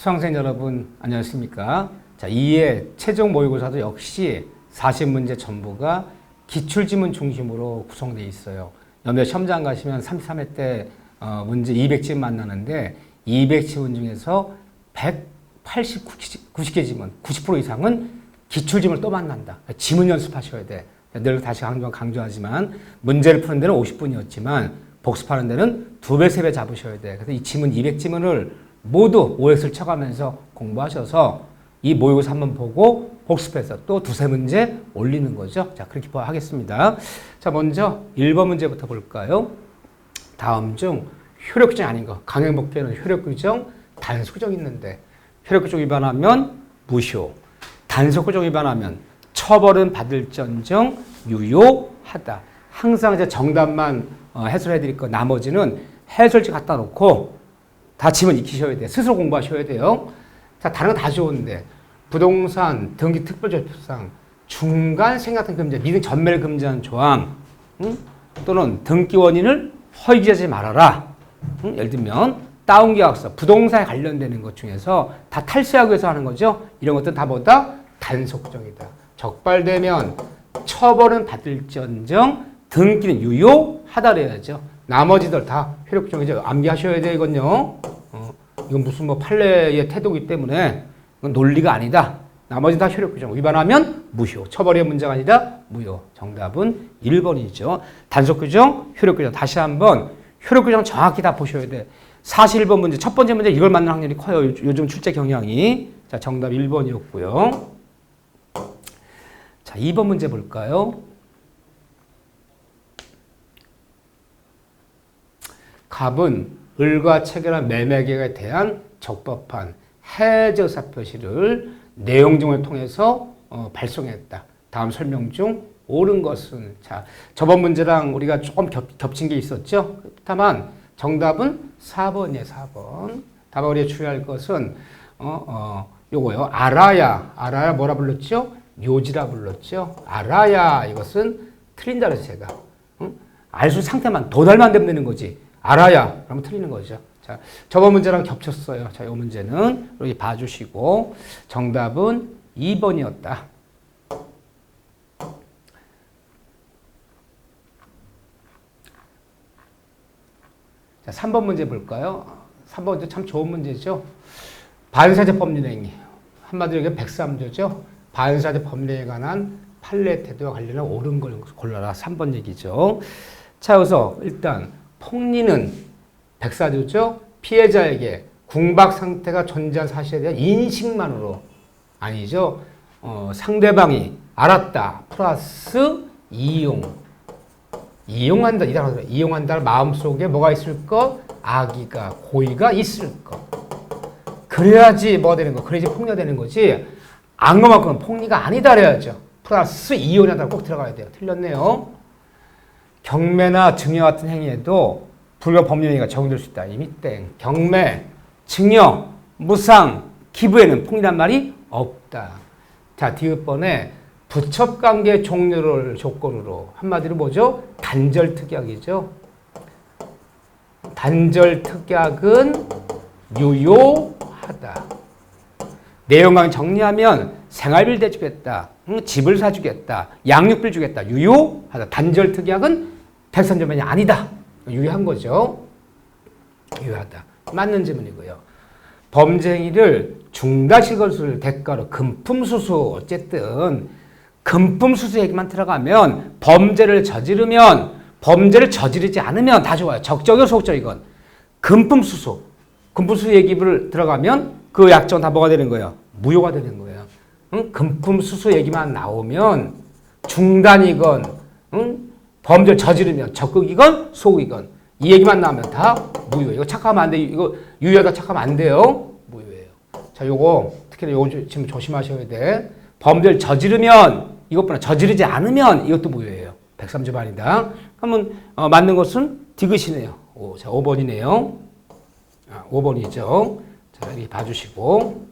수강생 여러분 안녕하십니까? 자, 2회 최종 모의고사도 역시 40문제 전부가 기출지문 중심으로 구성되어 있어요. 연대 시험장 가시면 33회 때 문제 200지문 만나는데 200지문 중에서 90개 지문, 90% 이상은 기출지문을 또 만난다. 지문 연습하셔야 돼. 늘 다시 강조하지만 문제를 푸는 데는 50분이었지만 복습하는 데는 2배, 3배 잡으셔야 돼. 그래서 이 지문 200지문을 모두 OX를 쳐가면서 공부하셔서 이 모의고사 한번 보고 복습해서 또 2-3문제 올리는 거죠. 자, 그렇게 하겠습니다. 자, 먼저 1번 문제부터 볼까요? 다음 중 효력규정 아닌 거. 강행복귀에는 효력규정, 단속규정 있는데 효력규정 위반하면 무효, 단속규정 위반하면 처벌은 받을전정 유효하다. 항상 이제 정답만 해설해 드릴 거 나머지는 해설지 갖다 놓고 다 지문 익히셔야 돼요. 스스로 공부하셔야 돼요. 자, 다른 거 다 좋은데 부동산 등기 특별조치상 중간 생략된 금지, 미등 전매를 금지하는 조항, 또는 등기 원인을 허위기재하지 말아라. 예를 들면 다운계약서, 부동산에 관련되는 것 중에서 다 탈세하기 위해서 하는 거죠. 이런 것들은 다 뭐다? 단속정이다. 적발되면 처벌은 받을지언정 등기는 유효하다 그래야죠. 나머지들 다 효력정이죠. 암기하셔야 돼요, 이건요. 이건 무슨 뭐 판례의 태도이기 때문에 이건 논리가 아니다. 나머지 다 효력규정. 위반하면 무효. 처벌의 문제가 아니라 무효. 정답은 1번이죠. 단속규정, 효력규정. 다시 한번 효력규정 정확히 다 보셔야 돼. 41번 문제, 첫 번째 문제 이걸 맞는 확률이 커요. 요즘 출제 경향이. 자, 정답 1번이었고요. 자, 2번 문제 볼까요? 갑은 을과 체결한 매매계약에 대한 적법한 해저사 표시를 내용증을 통해서 발송했다. 다음 설명 중 옳은 것은, 자, 저번 문제랑 우리가 조금 겹친 게 있었죠. 다만 정답은 4번이에요. 4번. 다만 우리가 주의할 것은 요거요. 알아야 뭐라 불렀죠? 묘지라 불렀죠. 알아야 이것은 틀린다 그래서 제가 알 수 상태만 더 달만 되면 되는 거지. 알아야 그러면 틀리는 거죠. 자, 저번 문제랑 겹쳤어요. 자, 이 문제는 여기 봐주시고 정답은 2번이었다. 자, 3번 문제 볼까요? 3번 문제 참 좋은 문제죠. 반사제 법률행위. 한마디로 이게 103조죠. 반사제 법률행위에 관한 판례 태도와 관련한 옳은 걸 골라라. 3번 얘기죠. 자, 그래서 일단 폭리는 104조죠. 피해자에게 궁박 상태가 존재한 사실에 대한 인식만으로 아니죠. 상대방이 알았다 플러스 이용한다. 이용한다는 마음속에 뭐가 있을 것? 악의가, 고의가 있을 것. 그래야지 뭐가 되는 거? 그래야지 폭리가 되는 거지. 악마만큼은 폭리가 아니다 그래야죠. 플러스 이용한다고 꼭 들어가야 돼요. 틀렸네요. 경매나 증여 같은 행위에도 불법 법률행위가 적용될 수 있다. 이미 땡. 경매, 증여, 무상, 기부에는 폭리란 말이 없다. 자, 디귿번에 부첩관계 종료를 조건으로 한마디로 뭐죠? 단절특약이죠. 단절특약은 유효하다. 내용만 정리하면 생활비를 대주겠다. 집을 사주겠다. 양육비를 주겠다. 유효하다. 단절특약은 103조만이 아니다. 유효한 거죠. 유효하다. 맞는 질문이고요. 범죄 행위를 중단시킬 것을 대가로 금품수수, 어쨌든 금품수수 얘기만 들어가면 범죄를 저지르지 않으면 다 좋아요. 적정이건 소극적이건. 금품수수 얘기를 들어가면 그 약정 다 뭐가 되는 거예요? 무효가 되는 거예요. 금품수수 얘기만 나오면 중단이건 범죄를 저지르면 적극이건 소극이건 이 얘기만 나오면 다 무효예요. 이거 착하면 안 돼요. 이거 유효하다 착하면 안 돼요. 무효예요. 자, 요거 특히 요거 지금 조심하셔야 돼. 범죄를 저지르면 이것보다 저지르지 않으면 이것도 무효예요. 103조 반이다. 그러면 맞는 것은 디귿이네요. 자, 5번이네요. 5번이죠. 자, 이렇게 봐주시고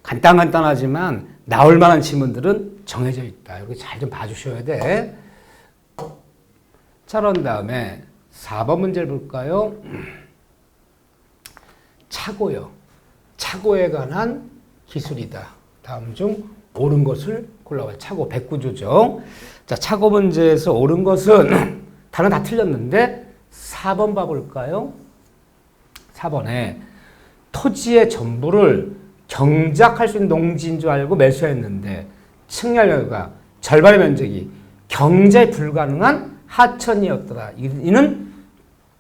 간단하지만 나올 만한 지문들은 정해져 있다. 이렇게 잘 좀 봐주셔야 돼. 자, 그런 다음에 4번 문제를 볼까요? 차고요. 차고에 관한 기술이다. 다음 중 옳은 것을 골라봐요. 차고 백구조정. 자, 차고 문제에서 옳은 것은 다른 다 틀렸는데 4번 봐볼까요? 4번에 토지의 전부를 경작할 수 있는 농지인 줄 알고 매수했는데 측량료가 절반의 면적이 경작이 불가능한 하천이었더라. 이는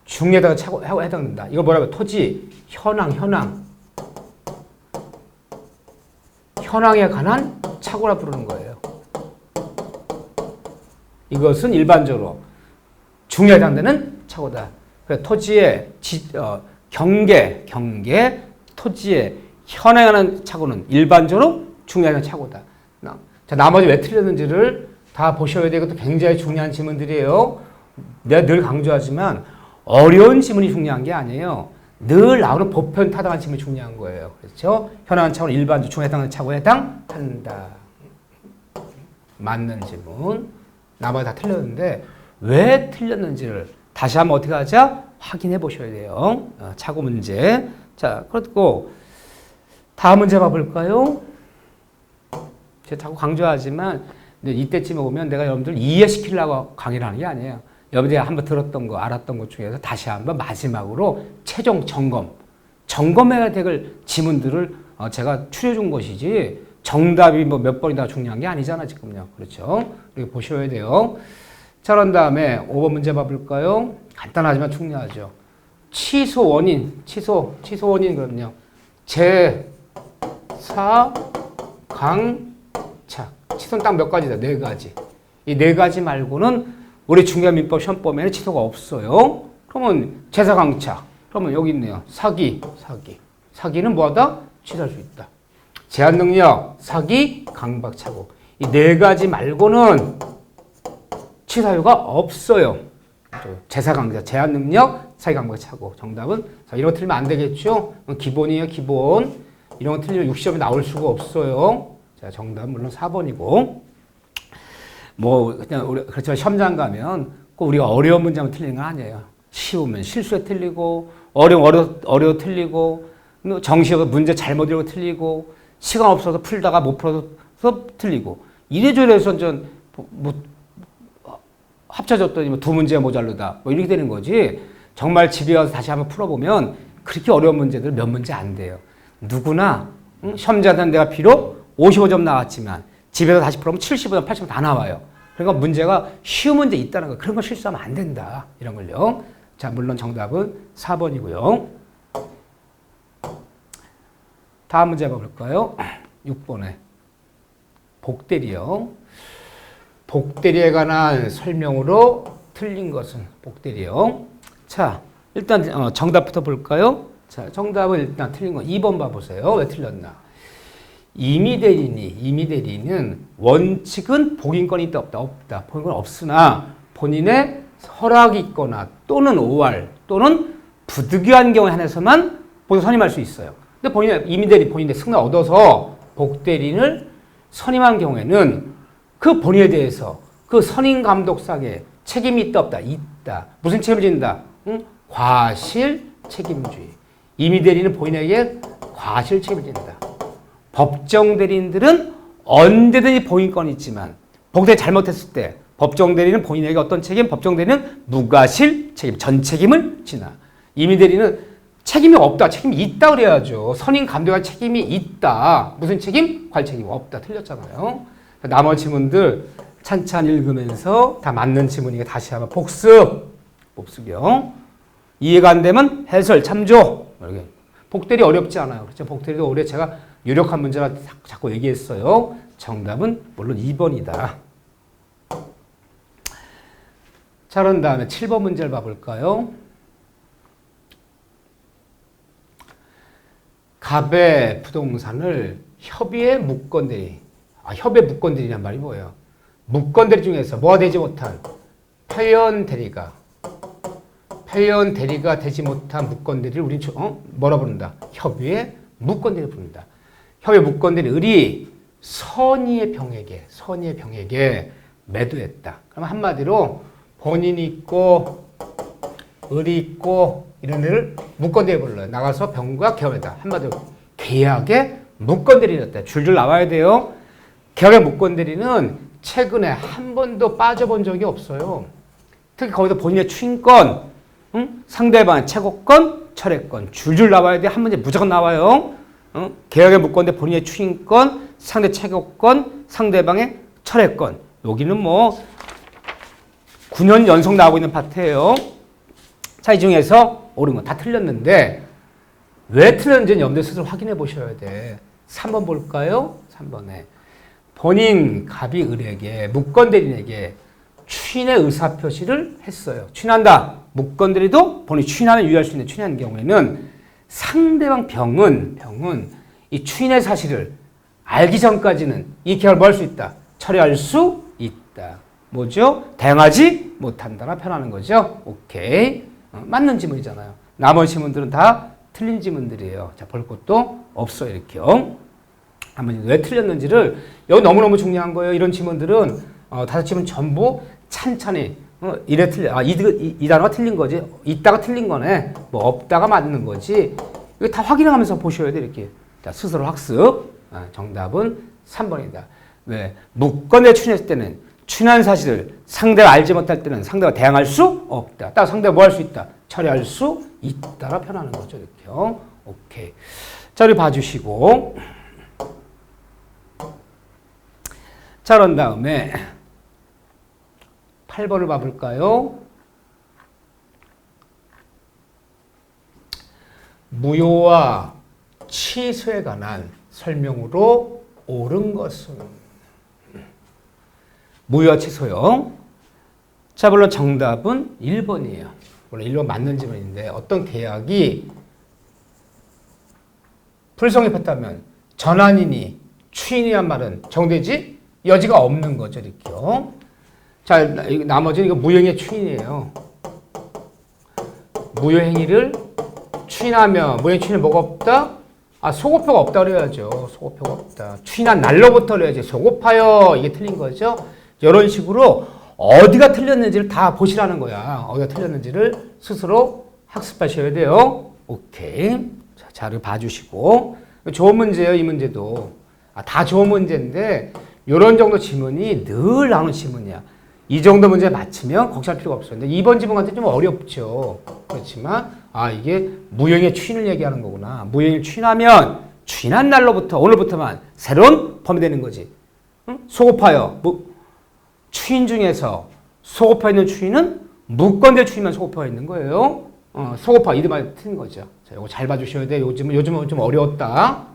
중에다가 차고 해당된다. 이거 뭐라고? 토지 현황에 관한 차고라 부르는 거예요. 이것은 일반적으로 중에 해당되는 차고다. 그래서 토지의 경계, 토지의 현황에 관한 차고는 일반적으로 중에 해당되는 차고다. 자, 나머지 왜 틀렸는지를 다 보셔야 되고 또 굉장히 중요한 지문들이에요. 내가 늘 강조하지만 어려운 지문이 중요한 게 아니에요. 늘 나오는 보편 타당한 지문이 중요한 거예요. 그렇죠? 현황 차고는 일반적 중에 해당하는 차고에 해당한다. 맞는 지문. 나머지 다 틀렸는데 왜 틀렸는지를 다시 한번 어떻게 하자? 확인해 보셔야 돼요. 차고 문제. 자, 그렇고 다음 문제 봐볼까요? 제가 자꾸 강조하지만 이때쯤에 오면 내가 여러분들 이해시키려고 강의를 하는 게 아니에요. 여러분들이 한번 들었던 거, 알았던 것 중에서 다시 한번 마지막으로 최종 점검해야 될 지문들을 제가 추려준 것이지 정답이 뭐 몇 번이나 중요한 게 아니잖아, 지금요. 그렇죠? 이렇게 보셔야 돼요. 자, 그런 다음에 5번 문제 봐볼까요? 간단하지만 중요하죠. 취소 원인 그럼요. 제사, 강착. 취소는 딱 몇 가지다? 4가지. 이 4가지 말고는 우리 중개민법 시험범에는 취소가 없어요. 그러면 제사, 강착. 그러면 여기 있네요. 사기는 뭐하다? 취소할 수 있다. 제한 능력, 사기, 강박, 착오. 이 4가지 말고는 취사유가 없어요. 제사, 강자, 제한 능력, 사기, 강박, 착오. 정답은 이런 거 틀리면 안 되겠죠? 기본이에요, 기본. 이런 거 틀리면 6시험에 나올 수가 없어요. 자, 정답은 물론 4번이고. 뭐 그냥 그렇지만 시험장 가면 꼭 우리가 어려운 문제만 틀리는 건 아니에요. 쉬우면 실수에 틀리고 어려워 틀리고 정시에서 문제 잘못 읽고 틀리고 시간 없어서 풀다가 못 풀어서 틀리고 이래저래 해서 뭐 합쳐졌더니 뭐 2문제가 모자르다 뭐 이렇게 되는 거지. 정말 집에 가서 다시 한번 풀어보면 그렇게 어려운 문제들 몇 문제 안 돼요. 누구나 시험자한테는 내가 비록 55점 나왔지만 집에서 다시 풀어보면 75점, 80점 다 나와요. 그러니까 문제가 쉬운 문제 있다는 거. 그런 거 실수하면 안 된다. 이런 걸요. 자, 물론 정답은 4번이고요. 다음 문제 봐볼까요? 6번에 복대리요. 복대리에 관한 설명으로 틀린 것은 복대리요. 자, 일단 정답부터 볼까요? 자, 정답은 일단 틀린 거 2번 봐보세요. 왜 틀렸나? 임의대리는 원칙은 복인권이 있다 없다. 복인권 없으나 본인의 허락이 있거나 또는 오할 또는 부득이한 경우에 한해서만 본인 선임할 수 있어요. 근데 본인의 승낙 얻어서 복대리인을 선임한 경우에는 그 본인에 대해서 그 선임 감독상에 책임이 있다 없다. 있다. 무슨 책임을 진다? 과실 책임주의. 임의대리는 본인에게 과실 책임을 진다. 법정 대리인들은 언제든지 복인권이 있지만 복대리 잘못했을 때 법정 대리는 본인에게 어떤 책임? 법정 대리는 무과실 책임, 전 책임을 지나. 임의 대리는 책임이 없다, 책임이 있다 그래야죠. 선임 감독할 책임이 있다. 무슨 책임? 관 책임 없다. 틀렸잖아요. 나머지 지문들 찬찬히 읽으면서 다 맞는 지문이니까 다시 한번 복습이요. 이해가 안 되면 해설 참조. 이렇게. 복대리 어렵지 않아요. 그렇죠? 복대리도 올해 제가 유력한 문제라 자꾸 얘기했어요. 정답은 물론 2번이다. 자, 그런 다음에 7번 문제를 봐볼까요? 갑의 부동산을 협의의 무건대리. 협의의 무건대리란 말이 뭐예요? 무건대리 중에서 뭐가 되지 못한 패연대리가 되지 못한 무건대리를 우리 뭐라 부른다? 협의의 무건대리 부른다. 협의 무건대리을이 선의의 병에게 매도했다. 그럼 한마디로 본인이 있고 을이 있고 이런 애를 무건대리 불러요. 나가서 병과 계엄했다. 한마디로 계약의 무건대리였다. 줄줄 나와야 돼요. 계약의 무건대리는 최근에 한 번도 빠져본 적이 없어요. 특히 거기서 본인의 추인권, 상대방의 채권권, 철회권 줄줄 나와야 돼. 한 문제 무조건 나와요. 계약의 무건대 본인의 추인권, 상대 채권권, 상대방의 철회권. 여기는 뭐 9년 연속 나오고 있는 파트예요. 자, 이 중에서 옳은 건 다 틀렸는데 왜 틀렸는지는 여러분들 스스로 확인해 보셔야 돼. 3번 볼까요? 3번에 본인 갑이 을에게 무건대리인에게 추인의 의사표시를 했어요. 추인한다. 무건대리도 본인이 추인하면 유의할 수 있는 추인하는 경우에는 상대방 병은 이 추인의 사실을 알기 전까지는 이 계약을 뭐 할 수 있다? 철회할 수 있다. 뭐죠? 대응하지 못한다라 표현하는 거죠. 오케이. 맞는 지문이잖아요. 나머지 지문들은 다 틀린 지문들이에요. 자, 볼 것도 없어 이렇게요. 한번 왜 틀렸는지를 여기 너무너무 중요한 거예요. 이런 지문들은 5지문 전부 찬찬히 이래 틀려. 이 단어가 틀린 거지. 있다가 틀린 거네. 뭐 없다가 맞는 거지. 이거 다 확인하면서 보셔야 돼 이렇게. 자, 스스로 학습. 정답은 3번이다. 왜? 무건대 추인했을 때는 추인한 사실을 상대가 알지 못할 때는 상대가 대항할 수 없다. 따라 상대가 뭐 할 수 있다? 처리할 수 있다라 표현하는 거죠. 이렇게요. 오케이. 자, 우리 봐주시고. 자, 그런 다음에 8번을 봐볼까요? 무효와 취소에 관한 설명으로 옳은 것은 무효와 취소요. 자, 물론 정답은 1번이에요. 물론 1번 맞는 지문인데 어떤 계약이 불성립했다면 전환인이 추인이란 말은 정되지 여지가 없는 거죠. 이렇게요. 자, 나머지는 이거 무효행위의 추인이에요. 무효행위를 추인하면 무효행위 추인에 뭐가 없다? 소고표가 없다 그래야죠. 소고표가 없다. 추인한 날로부터 그래야지. 소고파요. 이게 틀린 거죠. 이런 식으로 어디가 틀렸는지를 다 보시라는 거야. 어디가 틀렸는지를 스스로 학습하셔야 돼요. 오케이. 자, 자료 봐주시고. 좋은 문제예요. 이 문제도. 다 좋은 문제인데 이런 정도 지문이 늘 나오는 지문이야. 이 정도 문제 맞히면 걱정할 필요가 없어요. 근데 이번 지문 같은 좀 어렵죠. 그렇지만 이게 무효행위의 추인을 얘기하는 거구나. 무효행위를 추인하면 추인한 날로부터 오늘부터만 새로운 범위 되는 거지. 소고파요. 추인 중에서 소고파 있는 추인은 무건대 추인만 소고파가 있는 거예요. 소고파 이름만 틀린 거죠. 자, 이거 잘 봐주셔야 돼요. 요즘은 좀 어려웠다.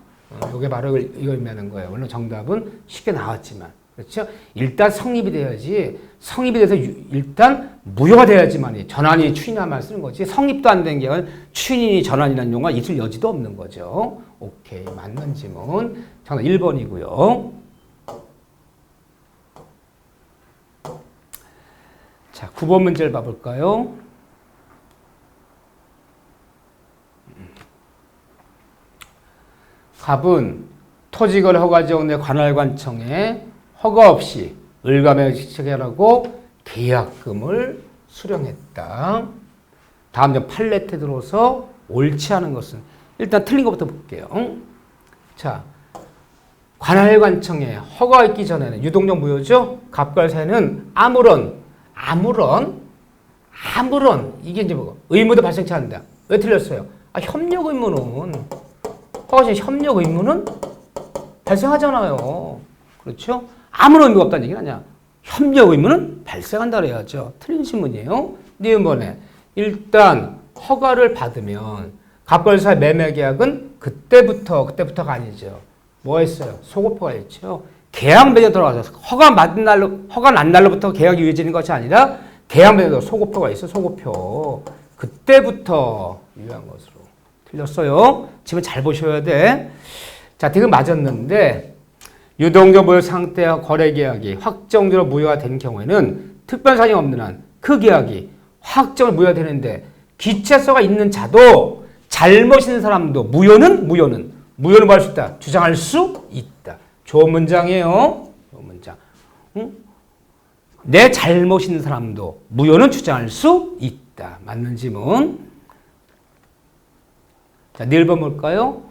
요게 바로 이거 의미하는 거예요. 물론 정답은 쉽게 나왔지만. 그렇죠? 일단 성립이 돼야지. 성립이 돼서 일단 무효가 돼야지만 전환이 추인하만 쓰는 거지. 성립도 안 된 게 추인이 전환이라는 용어가 있을 여지도 없는 거죠. 오케이. 맞는 지문. 정답 1번이고요. 자, 9번 문제를 봐볼까요? 갑은 토지거래 허가지역 내 관할관청에 허가 없이 을감액을 지체하라고 계약금을 수령했다. 다음 점 판례태 들어서 옳지 않은 것은 일단 틀린 것부터 볼게요. 자, 관할관청에 허가가 있기 전에는 유동적 무효죠. 갑과 사이는 아무런 이게 이제 뭐고 의무도 발생치 않는다. 왜 틀렸어요? 협력 의무는 허가시 협력 의무는 발생하잖아요. 그렇죠? 아무런 의무가 없다는 얘기는 아니야. 협력 의무는 발생한다 그래야죠. 틀린 신문이에요. 니은번에 일단 허가를 받으면 갑과 사이 매매 계약은 그때부터가 아니죠. 뭐 했어요? 소고표가 있죠. 계약 매년 들어가서 허가 난 날로부터 계약이 유효해지는 것이 아니라 계약 매년 소고표가 있어. 소고표. 그때부터 유효한 것으로. 틀렸어요. 지금 잘 보셔야 돼. 자, 지금 맞았는데 유동적 무효 상태와 거래 계약이 확정적으로 무효가 된 경우에는 특별 사정이 없는 한 그 계약이 확정을 무효가 되는데 기체서가 있는 자도 잘못 있는 사람도 무효는 뭐 할 수 있다. 주장할 수 있다. 좋은 문장이에요. 좋은 문장. 내 잘못 있는 사람도 무효는 주장할 수 있다. 맞는 지문. 자, 1번 볼까요?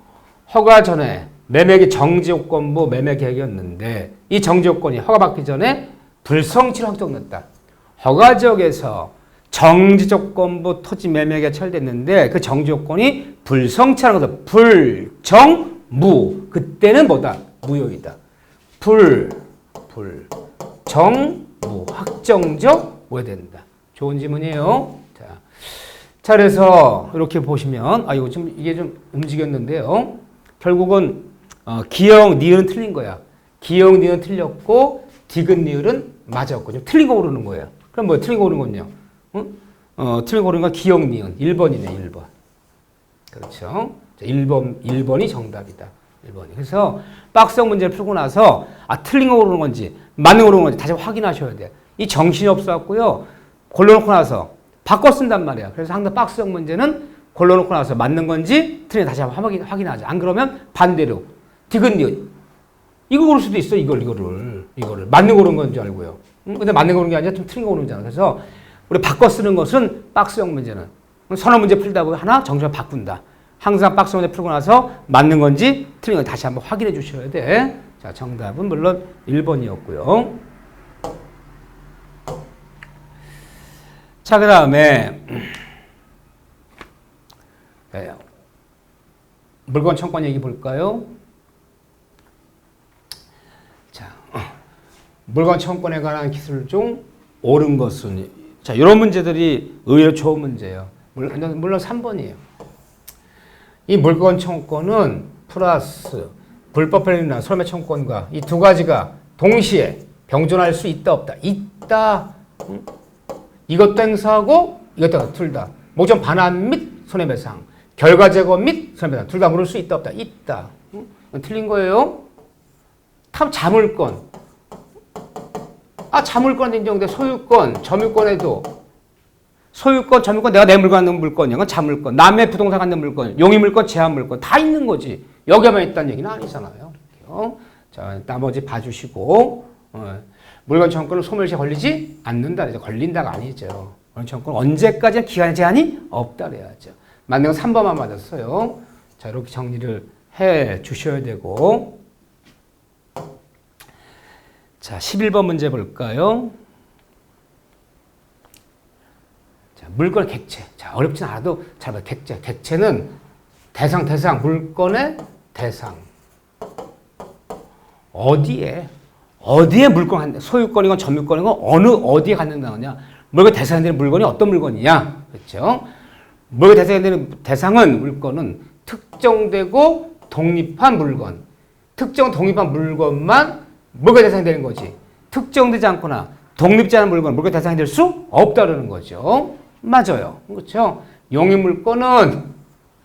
허가 전에 매매기 정지요건부 매매계약이었는데 이 정지요건이 허가받기 전에 불성취로 확정됐다. 허가지역에서 정지조건부 토지 매매가 철됐는데 그 정지요건이 불성취라는 것은 불정무. 그때는 뭐다? 무효이다. 불정무. 확정적 무효된다. 좋은 질문이에요. 자, 그래서 이렇게 보시면 이거 좀 이게 좀 움직였는데요. 결국은 기역 니은은 틀린 거야. 기역 니은 틀렸고 디귿 니은은 맞았고 좀 틀린 거 고르는 거예요. 그럼 뭐 틀린 거 고르는 건요? 틀린 거 고르는 건 기역 니은 1번이네. 1번. 그렇죠. 1번이 정답이다. 1번이. 그래서 박스형 문제를 풀고 나서 틀린 거 고르는 건지 맞는 거 고르는 건지 다시 확인하셔야 돼. 이 정신이 없어갖고요. 골라놓고 나서 바꿔 쓴단 말이야. 그래서 항상 박스형 문제는 골라놓고 나서 맞는 건지 틀린 다시 한번 확인하자. 안 그러면 반대로 디귿 니은 이거 고를 수도 있어. 이거를 맞는 거 고르는 건 줄 알고요. 근데 맞는 거 고르는 게 아니라 좀 틀린 거 고르는 거잖아. 그래서 우리 바꿔 쓰는 것은 박스형 문제는 선어 문제 풀다 보면 하나 정신을 바꾼다. 항상 박스형 문제 풀고 나서 맞는 건지 틀린 건지 다시 한번 확인해 주셔야 돼. 자, 정답은 물론 1번이었고요. 자, 그 다음에 물건 청권 얘기 볼까요? 자, 물건 청권에 관한 기술 중 옳은 것은 자, 이런 문제들이 의외로 좋은 문제예요. 물론 3번이에요. 이 물건 청권은 플러스 불법 횡령이나 소매 청권과 이 두 가지가 동시에 병존할 수 있다 없다. 있다. 이것도 행사하고 이것도 둘 다. 목적 반환 및 손해배상, 결과 제거 및 손해배상 둘 다 물을 수 있다 없다. 있다. 틀린 거예요. 탐 자물권. 자물권 인정돼. 소유권, 점유권에도 소유권, 점유권 내가 내 물건 갖는 물건이야. 그건 자물권. 남의 부동산 갖는 물건, 용의물권, 제한물권 다 있는 거지. 여기에만 있다는 얘기는 아니잖아요. 자, 나머지 봐주시고 물건 청구권은 소멸시에 걸리지 않는다. 이제 걸린다가 아니죠. 물건 청구권은 언제까지 기간 제한이 없다 그래야죠. 맞는 건 3번만 맞았어요. 자, 이렇게 정리를 해 주셔야 되고. 자, 11번 문제 볼까요? 자, 물건 객체. 자, 어렵진 않아도 잘 봐. 객체. 객체는 대상, 물건의 대상. 어디에 물건 갖는, 소유권이건 점유권이건 어디에 갖는다 거냐? 물건 대상이 되는 물건이 어떤 물건이냐? 그렇죠? 물건 대상이 되는 대상은 물건은 특정되고 독립한 물건. 특정 독립한 물건만 물건 대상이 되는 거지. 특정되지 않거나 독립지 않은 물건, 물건 대상이 될 수 없다는 거죠. 맞아요. 그렇죠? 용의 물건은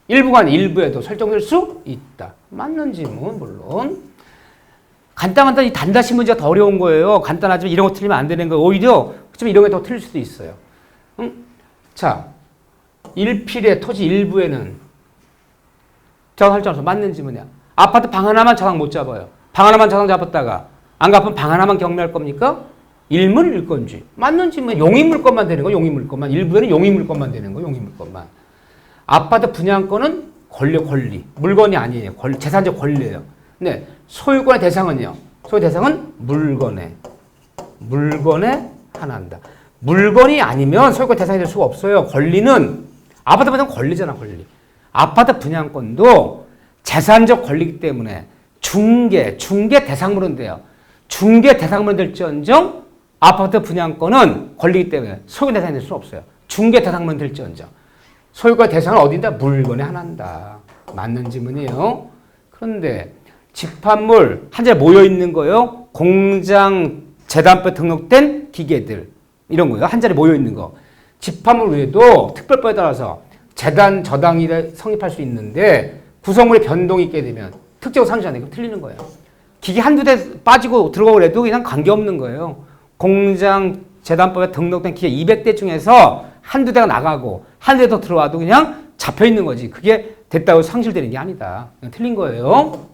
일부가 아닌 일부에도 설정될 수 있다. 맞는 질문, 물론. 간단한 이 단다시 문제가 더 어려운 거예요. 간단하지만 이런 거 틀리면 안 되는 거예요. 오히려 좀 이런 게 더 틀릴 수도 있어요. 자, 일필의 토지 일부에는 저장 설정해서 맞는 질문이야. 아파트 방 하나만 저장 못 잡아요. 방 하나만 저장 잡았다가 안 갚으면 방 하나만 경매할 겁니까? 일물일건지. 맞는 질문. 용의물건만 되는 거, 용의물건만. 일부에는 용의물건만 되는 거, 용의물건만. 아파트 분양권은 권리. 물건이 아니에요. 재산적 권리예요. 근데 소유권의 대상은요. 소유 대상은 물건에 한한다. 물건이 아니면 소유권 대상이 될 수가 없어요. 권리는 아파트 분양 권리잖아, 권리. 아파트 분양권도 재산적 권리이기 때문에 중개 대상물은 돼요. 중개 대상물은 될지언정 아파트 분양권은 권리이기 때문에 소유권 대상이 될 수는 없어요. 중개 대상물은 될지언정 소유권 대상은 어딘다? 물건에 한한다. 맞는 질문이에요. 그런데 집합물 한 자리에 모여 있는 거요. 공장 재단법에 등록된 기계들 이런 거요. 한 자리에 모여 있는 거. 집합물 외에도 특별법에 따라서 재단 저당이 성립할 수 있는데 구성물의 변동이 있게 되면 특정 상시 안 되고 틀리는 거예요. 기계 한두 대 빠지고 들어가고 해도 그냥 관계없는 거예요. 공장 재단법에 등록된 기계 200대 중에서 한두 대가 나가고 한두 대 더 들어와도 그냥 잡혀 있는 거지. 그게 됐다고 상실되는 게 아니다. 그냥 틀린 거예요.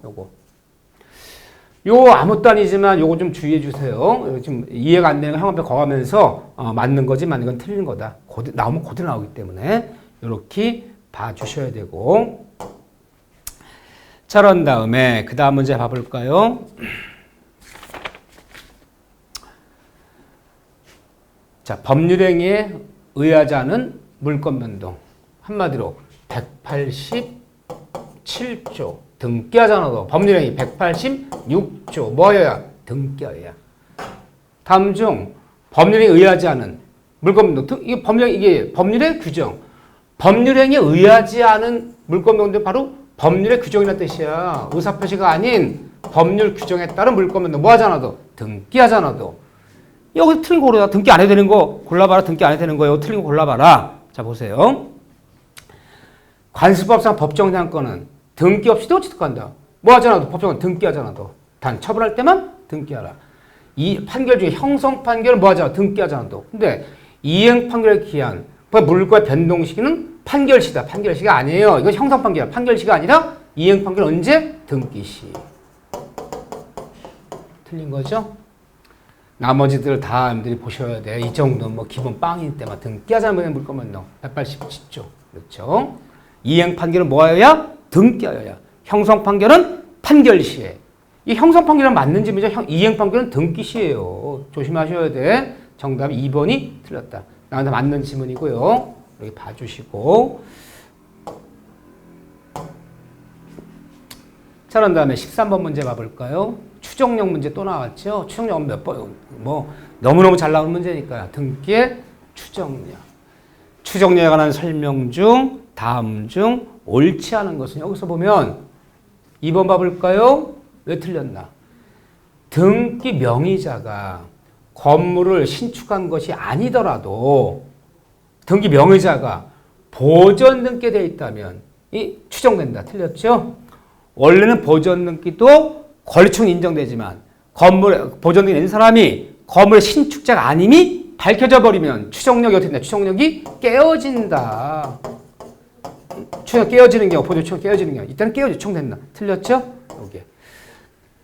요거 아무것도 아니지만 요거 좀 주의해 주세요. 지금 이해가 안 되는 거 형한테 거하면서 맞는 거지 맞는 건 틀린 거다. 나오면 그대로 나오기 때문에 이렇게 봐 주셔야 되고. 자, 그런 다음에 그 다음 문제 봐볼까요? 자, 법률행위에 의하지 않은 물권 변동. 한마디로 187조 등기하잖아도 법률행위 186조 뭐여야? 등기하여야. 다음 중 법률에 의하지 않은 물권 변동. 이게 법률의 규정. 법률행위에 의하지 않은 물권 변동 바로 법률의 규정이라는 뜻이야. 의사표시가 아닌 법률 규정에 따른 물권 변동. 뭐 하잖아도 등기하잖아도. 여기 틀린 거 고르라. 등기 안 해도 되는 거 골라봐라. 등기 안 해도 되는 거. 여기 틀린 거 골라봐라. 자, 보세요. 관습법상 법정대항권은 등기 없이도 취득한다. 뭐 하잖아도 법정은 등기하잖아도. 단 처벌할 때만 등기하라. 이 판결 중에 형성 판결은 뭐 하잖아? 등기하잖아도. 근데 이행 판결의 기한, 물권 변동 시기는 판결시다. 판결시가 아니에요. 이거 형성 판결이야. 판결시가 아니라 이행 판결 언제? 등기시. 틀린 거죠? 나머지들 다 여러분들이 보셔야 돼. 이 정도는 뭐 기본 빵인 때만 등기하자면 물권 변동 187조. 그렇죠? 이행 판결은 뭐여야? 등기하여야. 형성 판결은 판결시에. 이 형성 판결은 맞는 질문이죠. 이행 판결은 등기시예요. 조심하셔야 돼. 정답이 2번이 틀렸다. 나한테 맞는 질문이고요. 여기 봐주시고. 자, 그런 다음에 13번 문제 봐볼까요? 추정력 문제 또 나왔죠? 추정력 몇 번, 뭐, 너무너무 잘 나오는 문제니까요. 등기의 추정력. 추정력에 관한 설명 중, 다음 중, 옳지 않은 것은 여기서 보면 2번 봐볼까요? 왜 틀렸나? 등기 명의자가 건물을 신축한 것이 아니더라도 등기 명의자가 보전 등기에 되어 있다면 이 추정된다. 틀렸죠? 원래는 보전 등기도 권리충 인정되지만 보전 등기 낸 사람이 건물의 신축자가 아님이 밝혀져 버리면 추정력이 어떻게 된다? 추정력이 깨어진다. 추정 깨어지는 경우, 보전 추정 깨어지는 경우. 일단 추정된다. 틀렸죠? 여기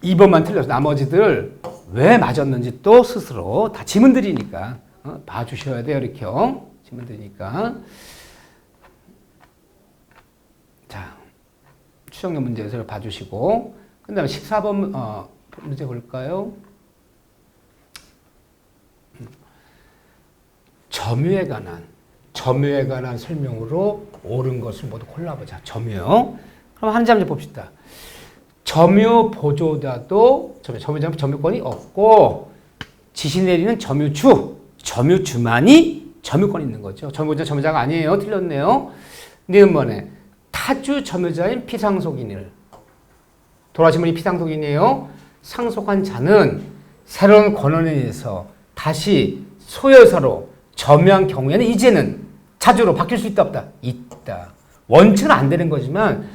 2번만 틀려서 나머지들 왜 맞았는지 또 스스로 다 지문들이니까 봐주셔야 돼요. 이렇게 지문들이니까. 자, 추정력 문제에서 봐주시고 그 다음에 14번 문제 볼까요? 점유에 관한 설명으로 옳은 것을 모두 골라보자. 점유. 그럼 한 문제 봅시다. 점유 보조자도 점유권이 없고 지시 내리는 점유주만이 점유권이 있는 거죠. 점유자가 아니에요. 틀렸네요. 니은 번에 타주 점유자인 피상속인을 돌아가신 분이 피상속인이에요. 상속한 자는 새로운 권한에 의해서 다시 소유사로 점유한 경우에는 이제는 자주로 바뀔 수 있다 없다? 있다. 원칙은 안 되는 거지만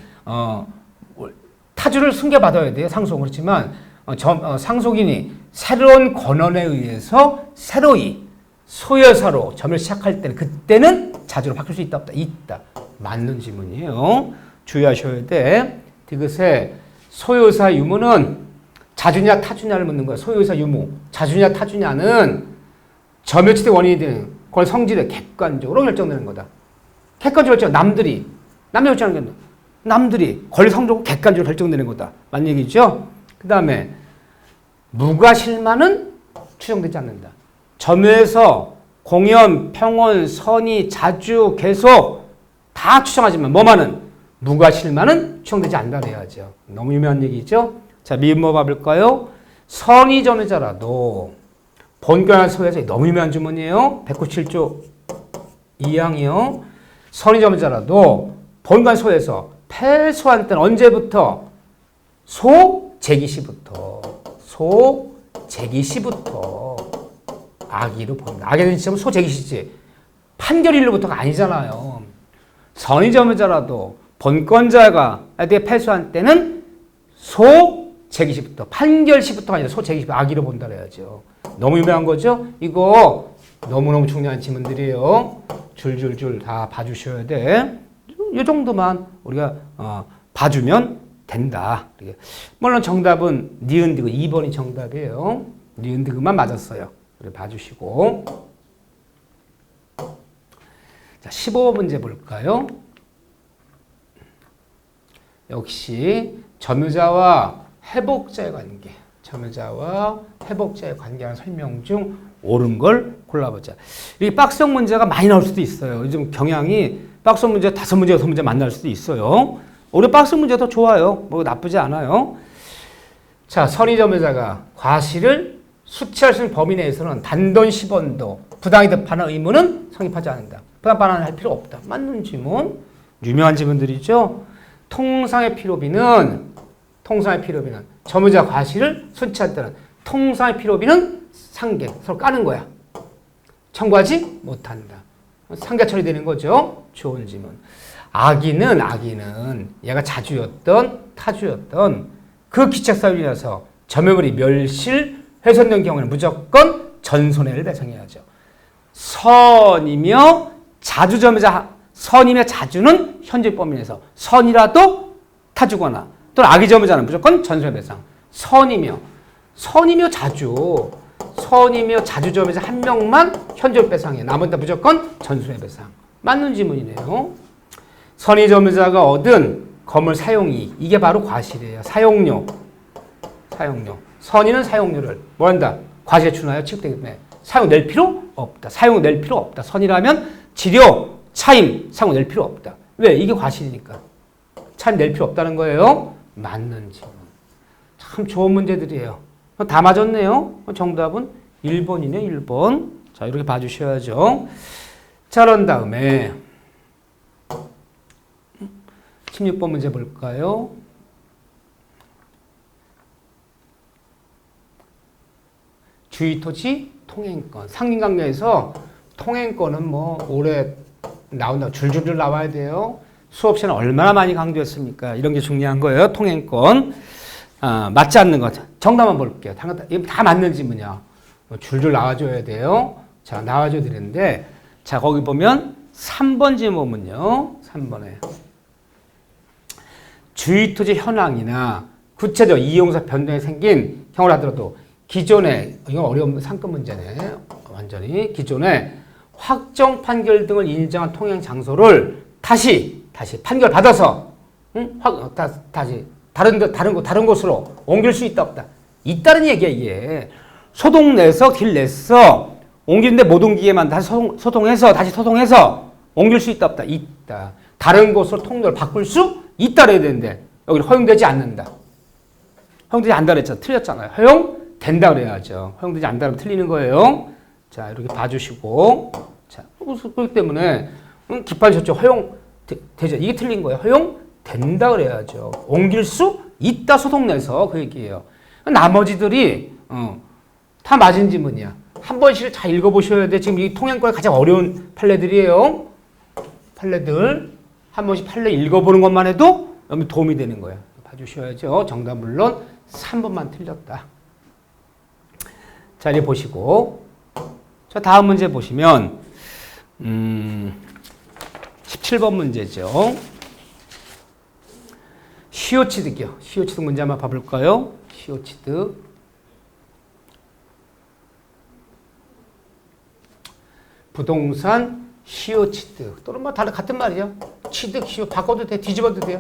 타주를 승계받아야 돼요. 상속은. 그렇지만 상속인이 새로운 권한에 의해서 새로이 소유사로 점유를 시작할 때는 그때는 자주로 바뀔 수 있다 없다? 있다. 맞는 질문이에요. 주의하셔야 돼. 디귿의 소유사 유무는 자주냐 타주냐를 묻는 거예요. 소유사 유무. 자주냐 타주냐는 점유취득 원인이 되는 그걸 성질에 객관적으로 결정되는 거다. 객관적으로 결정. 남들이 결정하는 게 남들이 권리 성적으로 객관적으로 결정되는 거다. 맞는 얘기죠? 그 다음에 무과실만은 추정되지 않는다. 점유에서 공연, 평온, 선의, 자주, 계속 다 추정하지만 뭐만은 무과실만은 추정되지 않는다 그래야죠. 너무 유명한 얘기죠? 자, 미음뭐 봐볼까요? 선의 점유자라도 본권한 소유자 너무 유명한 주문이에요. 197조 2항이요. 선의 점유자라도 본권 소유에서 패소한 때는 언제부터? 소재기시부터. 악의로 본다. 악에 대한 지점은 소재기시지. 판결일로부터가 아니잖아요. 선의 점유자라도 본권자가 대해 패소한 때는 소재기시부터. 판결시부터가 아니라 소재기시부터 악의로 본다 그래야죠. 너무 유명한 거죠? 이거 너무너무 중요한 지문들이에요. 줄줄줄 다 봐주셔야 돼. 이 정도만 우리가 봐주면 된다. 물론 정답은 니은 디귿 2번이 정답이에요. 니은 디귿만 맞았어요. 그래 봐주시고. 자, 15번 문제 볼까요? 역시 점유자와 회복자의 관계, 점유자와 회복자의 관계라는 설명 중 옳은 걸 골라보자. 이 박스형 문제가 많이 나올 수도 있어요. 요즘 경향이 박스형 문제 5문제, 6문제 만날 수도 있어요. 오히려 박스형 문제 더 좋아요. 뭐 나쁘지 않아요. 자, 선의 점유자가 과실을 수취할 수 있는 범위 내에서는 단돈 10원도 부당히 납부하는 의무는 성립하지 않는다. 부당 반환을 할 필요 없다. 맞는 지문. 유명한 지문들이죠. 통상의 필요비는 점유자 과실을 수취할 때는 통상의 필요비는 상계, 서로 까는 거야. 청구하지 못한다. 상계 처리되는 거죠. 좋은 지문. 악의는 얘가 자주였던 타주였던 그 기책사유라서 점유물이 멸실, 훼손된 경우에는 무조건 전손해를 배상해야죠. 선이며 자주점유자, 선이며 자주는 현재 범위 내에서 선이라도 타주거나 또는 악의점유자는 무조건 전손해 배상. 선이며 자주점유자 한 명만 현재 배상해. 나머지 다 무조건 전손해 배상. 맞는 지문이네요. 선의점유자가 얻은 건물 사용이익, 이게 바로 과실이에요. 사용료. 선의는 사용료를 뭐 한다? 과실에 준하여 취급되기 때문에 사용 낼 필요 없다. 사용 낼 필요 없다. 선이라면 지료, 차임, 사용 낼 필요 없다. 왜? 이게 과실이니까. 차임 낼 필요 없다는 거예요. 맞는 질문. 참 좋은 문제들이에요. 다 맞았네요. 정답은 1번이네, 1번. 자, 이렇게 봐주셔야죠. 자, 그런 다음에 16번 문제 볼까요? 주의토지 통행권. 상린강좌에서 통행권은 뭐 올해 나온다고 줄줄 나와야 돼요. 수업 시간에 얼마나 많이 강조했습니까? 이런 게 중요한 거예요. 통행권. 맞지 않는 것. 정답만 볼게요. 이거 다 맞는 지문이야. 줄줄 나와줘야 돼요. 자, 나와줘야 되는데, 자, 거기 보면 3번 지문은요. 3번에. 주의토지 현황이나 구체적 이용사 변동이 생긴 경우를 하더라도 기존에, 이건 어려운 상권 문제네. 완전히. 기존에 확정 판결 등을 인정한 통행 장소를 다시 판결 받아서, 다시 다른 곳으로 옮길 수 있다, 없다. 있다는 얘기야, 이게. 소동 내서, 길 냈어. 옮기는데 못 옮기게만 다시 소송해서 옮길 수 있다, 없다. 있다. 다른 곳으로 통로를 바꿀 수 있다 그래야 되는데, 여기 허용되지 않는다. 허용되지 않는다 그랬잖아. 틀렸잖아요. 허용된다 그래야죠. 허용되지 않는다 그러면 틀리는 거예요. 자, 이렇게 봐주시고. 자, 그렇기 때문에, 기판 조치 허용되죠. 이게 틀린 거예요. 허용된다 그래야죠. 옮길 수 있다 소송 내서 그 얘기예요. 나머지들이, 다 맞은 지문이야. 한 번씩 다 읽어보셔야 돼. 지금 이 통행권이 가장 어려운 판례들이에요. 판례들. 한 번씩 판례 읽어보는 것만 해도 도움이 되는 거예요. 봐주셔야죠. 정답 물론 3번만 틀렸다. 자, 이제 보시고. 자, 다음 문제 보시면 17번 문제죠. 시효취득이요. 시효취득 문제 한번 봐볼까요? 시효취득. 부동산 시효취득 또는 뭐 다른 같은 말이죠. 취득 시효 바꿔도 돼. 뒤집어도 돼요.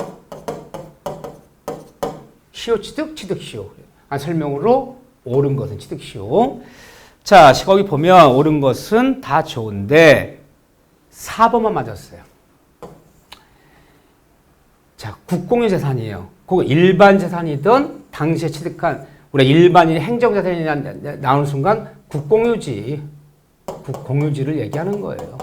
시효취득 취득 시효. 설명으로 옳은 것은 취득 시효. 자, 거기 보면 옳은 것은 다 좋은데 4번만 맞았어요. 자, 국공유 재산이에요. 그거 일반 재산이든 당시에 취득한 우리가 일반인 행정재산이 나오는 순간 국공유지. 국공유지를 얘기하는 거예요.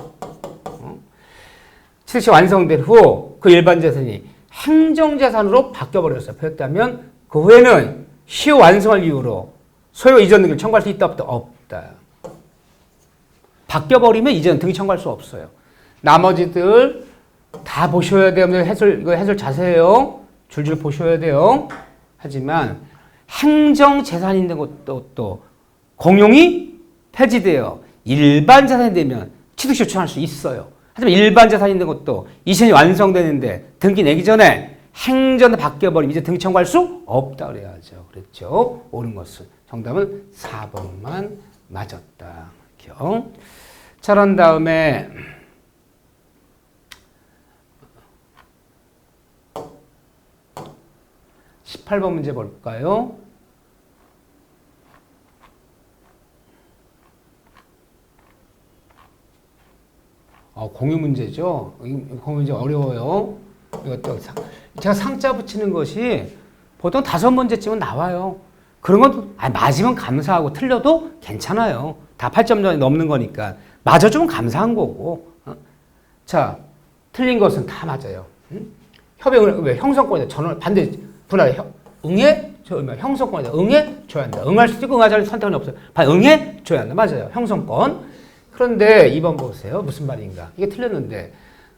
취득시 완성된 후 그 일반 재산이 행정재산으로 바뀌어버렸어요. 그렇다면 그 후에는 시효 완성할 이유로 소유 이전 등기를 청구할 수 있다 없다? 없다. 바뀌어버리면 이제는 등기 청구할 수 없어요. 나머지들 다 보셔야 돼요. 이거 해설 자세해요. 줄줄 보셔야 돼요. 하지만 행정재산인 것도 또 공용이 폐지돼요. 일반 재산이 되면 취득시 요청할 수 있어요. 하지만 일반 재산이 있는 것도 이전이 완성되는데 등기 내기 전에 행정에 바뀌어버리면 이제 등기 청구할 수 없다 그래야죠. 그랬죠. 옳은 것은. 정답은 4번만 맞았다. 이렇게요. 자, 그런 다음에 18번 문제 볼까요? 공유 문제죠. 공유 문제 어려워요. 이것도 제가 상자 붙이는 것이 보통 5문제쯤은 나와요. 그런 건 맞으면 감사하고 틀려도 괜찮아요. 다 8점 넘는 거니까. 맞아주면 감사한 거고. 자, 틀린 것은 다 맞아요. 협의응을 왜 형성권에 전원 반대 분할 응해 형성권에 응해 줘야 한다. 응할 수 있고 응하지 않을 선택은 없어요. 응해 줘야 한다. 맞아요. 형성권. 그런데 2번 보세요. 무슨 말인가? 이게 틀렸는데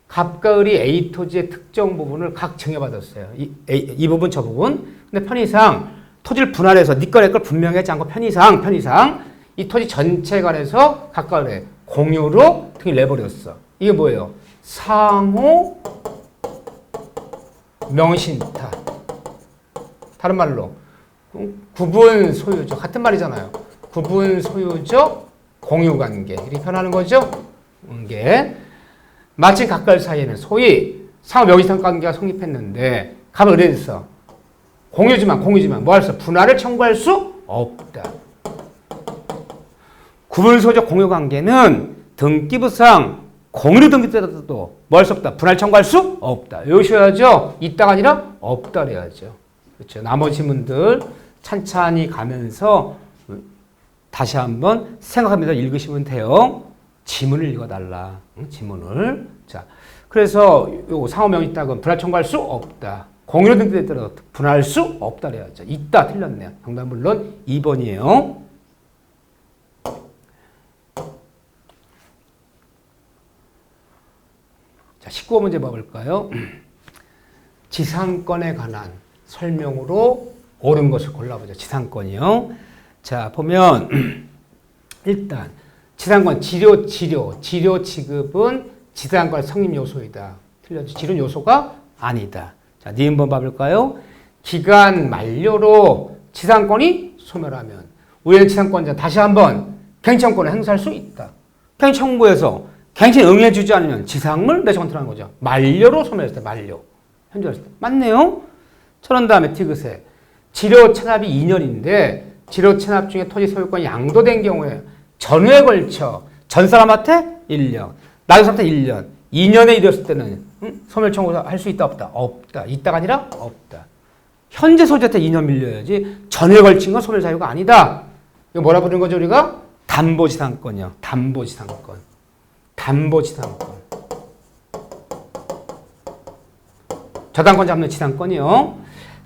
갑과 을이 A 토지의 특정 부분을 각 증여받았어요. 이 부분 저 부분. 근데 편의상 토지를 분할해서 네 거 내 걸 분명히 하지 않고 편의상 이 토지 전체에 관해서 각과 을에 공유로 등을 내버렸어. 이게 뭐예요? 상호 명신타. 다른 말로 구분 소유적 같은 말이잖아요. 구분 소유적 공유관계 이렇게 표현하는 거죠. 이게 마침 각과 을 사이에는 소위 상호 명신타 관계가 성립했는데 갑을 을에 있어 공유지만 뭐 할 수 없어. 분할을 청구할 수 없다. 구분 소유적 공유관계는 등기부상 공유로 등기되더라도 뭐 할 수 없다. 분할 청구할 수 없다. 외우셔야죠. 있다가 아니라 없다 그래야죠. 그렇죠. 나머지 문들 찬찬히 가면서 다시 한번 생각하면서 읽으시면 돼요. 지문을 읽어달라. 지문을. 자, 그래서 요 상호 명의탁은 분할 청구할 수 없다. 공유로 등기되더라도 분할할 수 없다 그래야죠. 있다 틀렸네요. 정답은 물론 2번이에요. 자, 19번 문제 봐볼까요? 지상권에 관한 설명으로 옳은 것을 골라보죠. 지상권이요. 자, 보면 일단 지상권 지료 지급은 지상권 성립 요소이다. 틀렸죠. 지료 요소가 아니다. 자, 니은번 봐볼까요? 기간 만료로 지상권이 소멸하면 우리는 지상권자 다시 한번 갱청권을 행사할 수 있다. 갱청구에서 갱신 응해주지 않으면 지상물 매수권투라는 거죠. 만료로 소멸했을 때 만료. 현저했을 때. 맞네요. 저런 다음에 티귿에 지료 체납이 2년인데 지료 체납 중에 토지 소유권이 양도된 경우에 전후에 걸쳐 전 사람한테 1년, 나중 사람한테 1년, 2년에 이뤘을 때는 소멸 청구할 수 있다 없다? 없다. 있다가 아니라 없다. 현재 소유자한테 2년 밀려야지 전후에 걸친 건 소멸 자유가 아니다. 이거 뭐라 부르는 거죠 우리가? 담보지상권이요. 담보지상권. 저당권 잡는 지상권이요.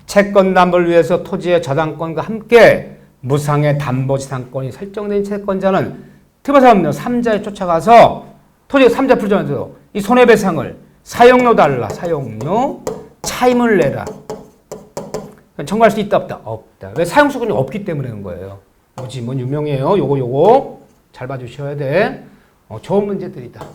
채권 담보를 위해서 토지의 저당권과 함께 무상의 담보지상권이 설정된 채권자는 특별사업료 3자에 쫓아가서 토지 3자 풀정해서 이 손해배상을 사용료 달라. 사용료 차임을 내라. 청구할 수 있다 없다? 없다. 왜? 사용수권이 없기 때문에 그런 거예요. 뭐지? 뭐 유명해요. 요거 잘 봐주셔야 돼. 좋은 문제들이다.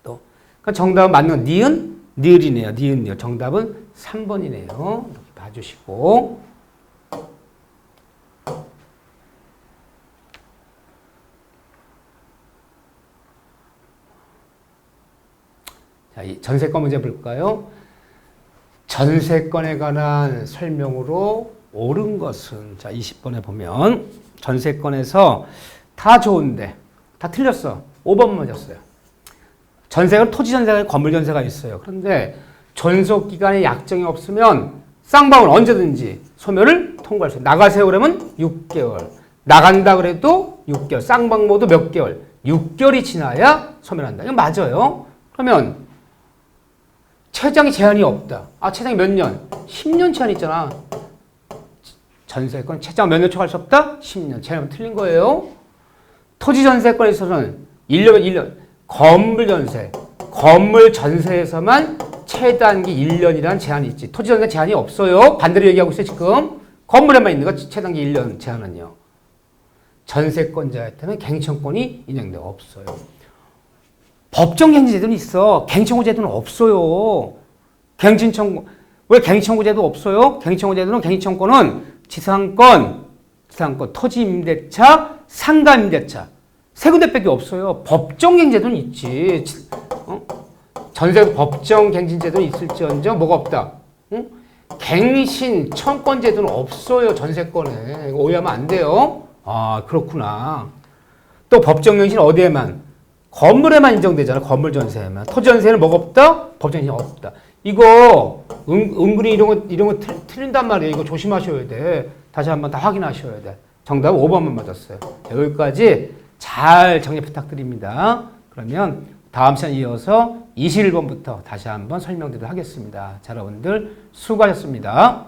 또 그러니까 정답은 맞는 니은, 니을이네요. 니은요. 정답은 3번이네요. 이렇게 봐주시고 자, 이 전세권 문제 볼까요? 전세권에 관한 설명으로 옳은 것은 자 20번에 보면 전세권에서 다 좋은데 다 틀렸어. 5번 맞았어요. 전세가 토지 전세가 건물 전세가 있어요. 그런데 존속 기간에 약정이 없으면 쌍방울 언제든지 소멸을 통과할 수 있어요. 나가세요 그러면 6개월. 나간다 그래도 6개월. 쌍방 모두 몇 개월? 6개월이 지나야 소멸한다. 이거 맞아요. 그러면 최장이 제한이 없다. 최장이 몇 년? 10년 제한 있잖아. 전세권 최장 몇 년 초과할 수 없다? 10년. 제한은 틀린 거예요. 토지 전세권에 있어서는 1년. 건물 전세에서만 최단기 1년이라는 제한이 있지. 토지 전세 제한이 없어요. 반대로 얘기하고 있어요, 지금. 건물에만 있는 거 최단기 1년 제한은요. 전세권자한테는 갱청권이 인정돼 없어요. 법정갱신제도는 있어. 갱청구제도는 없어요. 왜 갱청구제도 없어요? 갱청구제도는 지상권, 토지 임대차, 상가 임대차 세 군데밖에 없어요. 법정갱신제도는 있지. 전세 법정갱신제도는 있을지언정 뭐가 없다. 갱신 청권 제도는 없어요. 전세권에. 이거 오해하면 안 돼요. 아, 그렇구나. 또 법정갱신 어디에만? 건물에만 인정되잖아. 건물 전세에만. 토지 전세는 뭐가 없다? 법정갱신 없다. 이거 은근히 이런 거 틀린단 말이에요. 이거 조심하셔야 돼. 다시 한번 다 확인하셔야 돼. 정답 5번만 맞았어요. 여기까지 잘 정리 부탁드립니다. 그러면 다음 시간 이어서 21번부터 다시 한번 설명드리도록 하겠습니다. 자, 여러분들 수고하셨습니다.